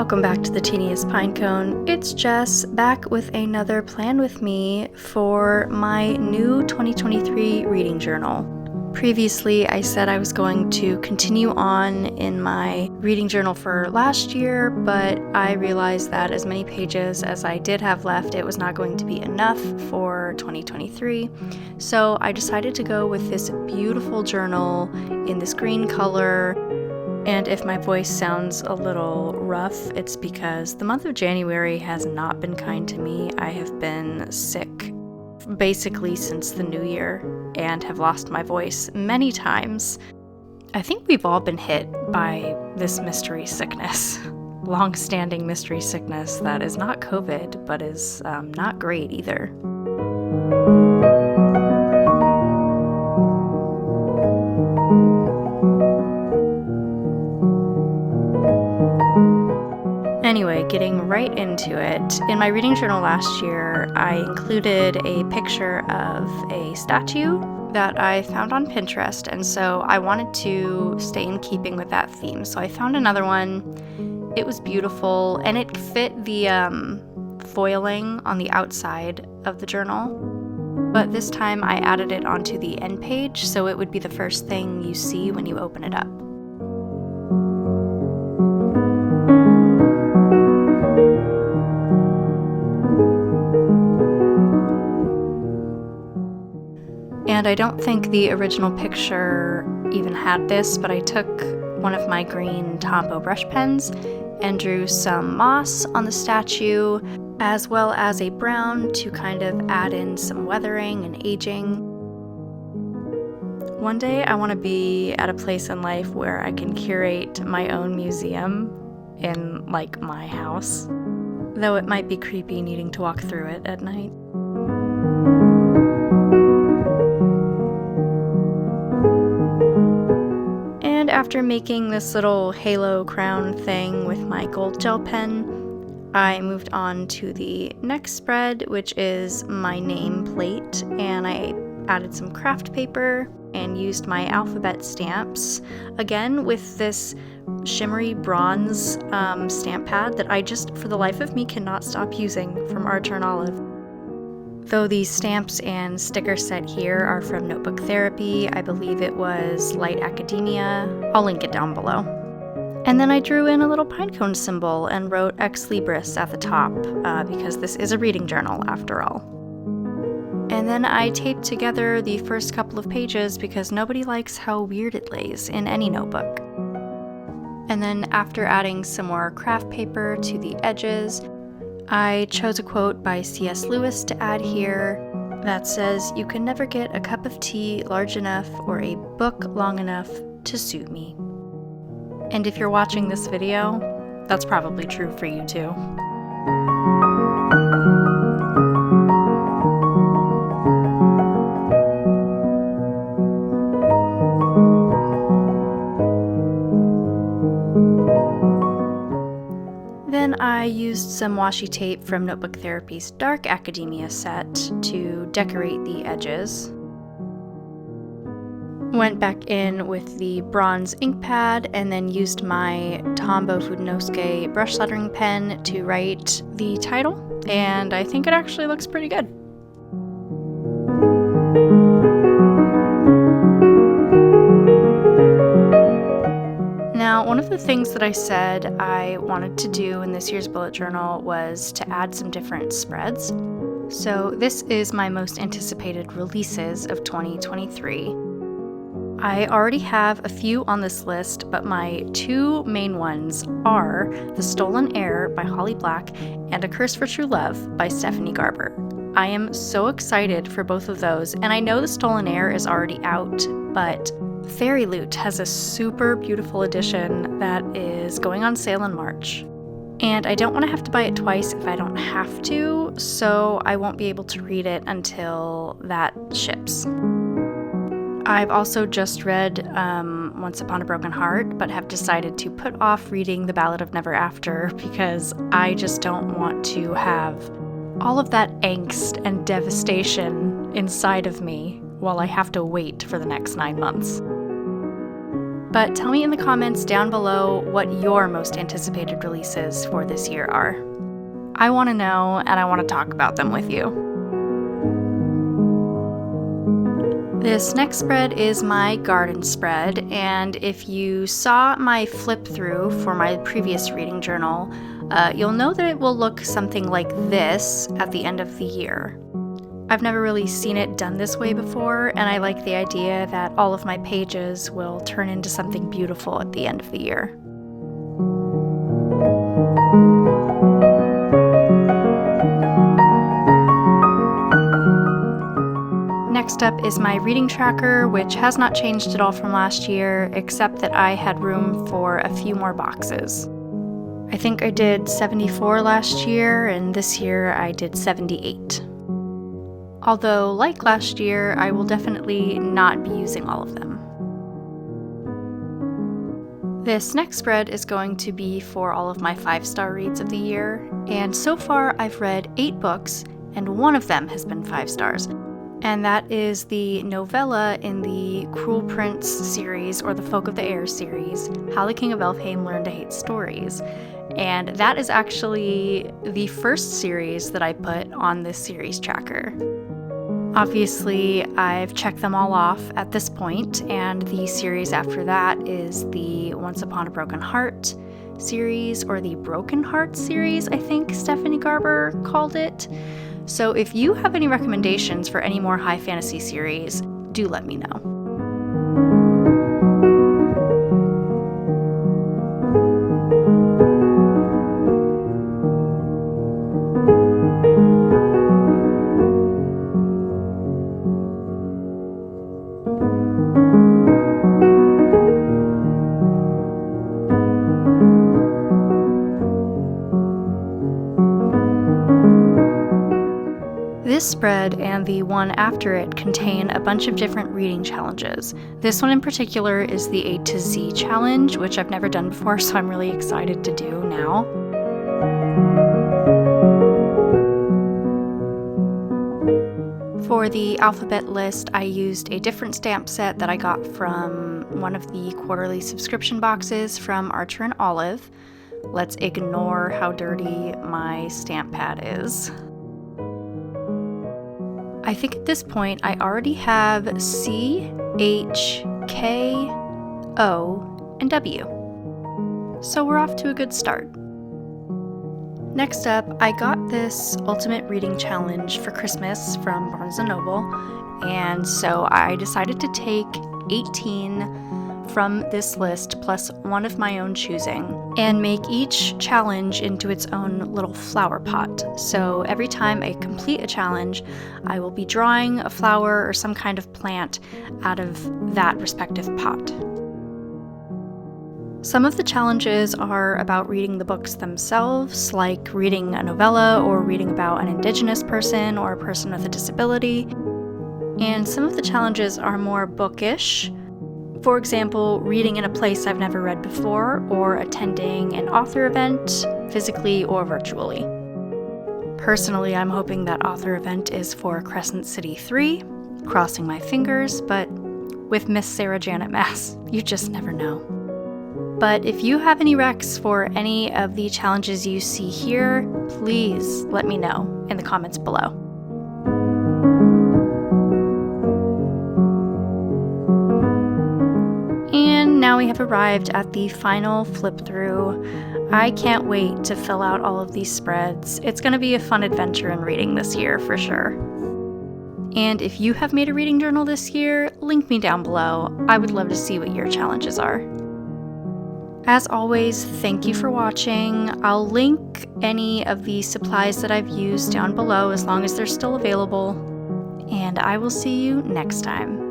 Welcome back to the Teeniest Pinecone. It's Jess, back with another plan with me for my new 2023 reading journal. Previously, I said I was going to continue on in my reading journal for last year, but I realized that as many pages as I did have left, it was not going to be enough for 2023. So I decided to go with this beautiful journal in this green color. And if my voice sounds a little rough, it's because the month of January has not been kind to me. I have been sick basically since the new year and have lost my voice many times. I think we've all been hit by this mystery sickness, long-standing mystery sickness that is not COVID, but is not great either. Anyway, getting right into it, in my reading journal last year, I included a picture of a statue that I found on Pinterest, and so I wanted to stay in keeping with that theme. So I found another one. It was beautiful, and it fit the foiling on the outside of the journal. But this time I added it onto the end page, so it would be the first thing you see when you open it up. And I don't think the original picture even had this, but I took one of my green Tombow brush pens and drew some moss on the statue, as well as a brown to kind of add in some weathering and aging. One day I want to be at a place in life where I can curate my own museum in, like, my house, though it might be creepy needing to walk through it at night. And after making this little halo crown thing with my gold gel pen, I moved on to the next spread, which is my nameplate, and I added some craft paper and used my alphabet stamps, again with this shimmery bronze stamp pad that I just, for the life of me, cannot stop using, from Archer and Olive. Though these stamps and sticker set here are from Notebook Therapy, I believe it was Light Academia. I'll link it down below. And then I drew in a little pinecone symbol and wrote Ex Libris at the top, because this is a reading journal after all. And then I taped together the first couple of pages because nobody likes how weird it lays in any notebook. And then after adding some more craft paper to the edges, I chose a quote by C.S. Lewis to add here that says, "You can never get a cup of tea large enough or a book long enough to suit me." And if you're watching this video, that's probably true for you too. Then I used some washi tape from Notebook Therapy's Dark Academia set to decorate the edges. Went back in with the bronze ink pad and then used my Tombow Fudenosuke brush lettering pen to write the title, and I think it actually looks pretty good. Now, one of the things that I said I wanted to do in this year's bullet journal was to add some different spreads. So this is my most anticipated releases of 2023. I already have a few on this list, but my two main ones are The Stolen Air by Holly Black and A Curse for True Love by Stephanie Garber. I am so excited for both of those, and I know The Stolen Air is already out, but Fairy Loot has a super beautiful edition that is going on sale in March. And I don't want to have to buy it twice if I don't have to, so I won't be able to read it until that ships. I've also just read Once Upon a Broken Heart, but have decided to put off reading The Ballad of Never After because I just don't want to have all of that angst and devastation inside of me while I have to wait for the next 9 months. But tell me in the comments down below what your most anticipated releases for this year are. I want to know, and I want to talk about them with you. This next spread is my garden spread, and if you saw my flip through for my previous reading journal, you'll know that it will look something like this at the end of the year. I've never really seen it done this way before, and I like the idea that all of my pages will turn into something beautiful at the end of the year. Next up is my reading tracker, which has not changed at all from last year, except that I had room for a few more boxes. I think I did 74 last year, and this year I did 78. Although, like last year, I will definitely not be using all of them. This next spread is going to be for all of my 5-star reads of the year, and so far I've read 8 books, and one of them has been 5 stars. And that is the novella in the Cruel Prince series, or the Folk of the Air series, How the King of Elfhame Learned to Hate Stories. And that is actually the first series that I put on this series tracker. Obviously, I've checked them all off at this point, and the series after that is the Once Upon a Broken Heart series, or the Broken Heart series, I think Stephanie Garber called it. So if you have any recommendations for any more high fantasy series, do let me know. This spread and the one after it contain a bunch of different reading challenges. This one in particular is the A to Z challenge, which I've never done before, so I'm really excited to do now. For the alphabet list, I used a different stamp set that I got from one of the quarterly subscription boxes from Archer and Olive. Let's ignore how dirty my stamp pad is. I think at this point I already have C, H, K, O, and W. So we're off to a good start. Next up, I got this Ultimate Reading Challenge for Christmas from Barnes & Noble, and so I decided to take 18 from this list plus one of my own choosing and make each challenge into its own little flower pot. So every time I complete a challenge, I will be drawing a flower or some kind of plant out of that respective pot. Some of the challenges are about reading the books themselves, like reading a novella or reading about an Indigenous person or a person with a disability. And some of the challenges are more bookish. For example, reading in a place I've never read before, or attending an author event, physically or virtually. Personally, I'm hoping that author event is for Crescent City 3, crossing my fingers, but with Miss Sarah Janet Maas, you just never know. But if you have any recs for any of the challenges you see here, please let me know in the comments below. And now we have arrived at the final flip through. I can't wait to fill out all of these spreads. It's going to be a fun adventure in reading this year for sure. And if you have made a reading journal this year, link me down below. I would love to see what your challenges are. As always, thank you for watching. I'll link any of the supplies that I've used down below as long as they're still available. And I will see you next time.